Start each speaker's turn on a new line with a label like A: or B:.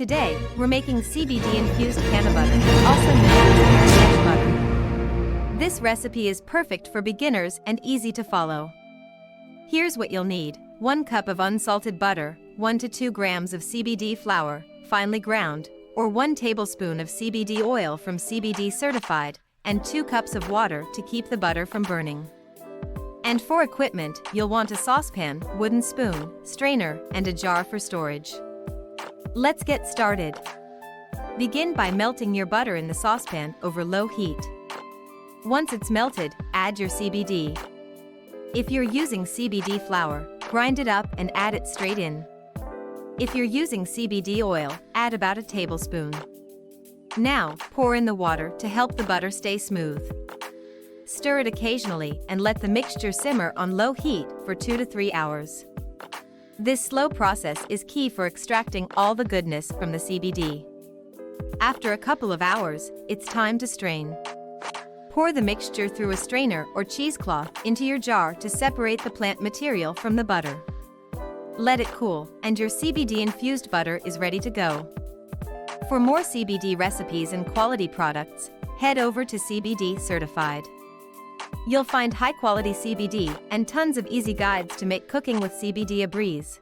A: Today, we're making CBD-infused canna butter, also known as Marrakech butter. This recipe is perfect for beginners and easy to follow. Here's what you'll need. 1 cup of unsalted butter, 1 to 2 grams of CBD flour, finely ground, or 1 tablespoon of CBD oil from CBD-Certified, and 2 cups of water to keep the butter from burning. And for equipment, you'll want a saucepan, wooden spoon, strainer, and a jar for storage. Let's get started. Begin by melting your butter in the saucepan over low heat. Once it's melted, add your CBD. If you're using CBD flour, grind it up and add it straight in. If you're using CBD oil, add about a tablespoon. Now, pour in the water to help the butter stay smooth. Stir it occasionally and let the mixture simmer on low heat for 2 to 3 hours. This slow process is key for extracting all the goodness from the CBD. After a couple of hours, it's time to strain. Pour the mixture through a strainer or cheesecloth into your jar to separate the plant material from the butter. Let it cool, and your CBD-infused butter is ready to go. For more CBD recipes and quality products, head over to CBD-Certified. You'll find high-quality CBD and tons of easy guides to make cooking with CBD a breeze.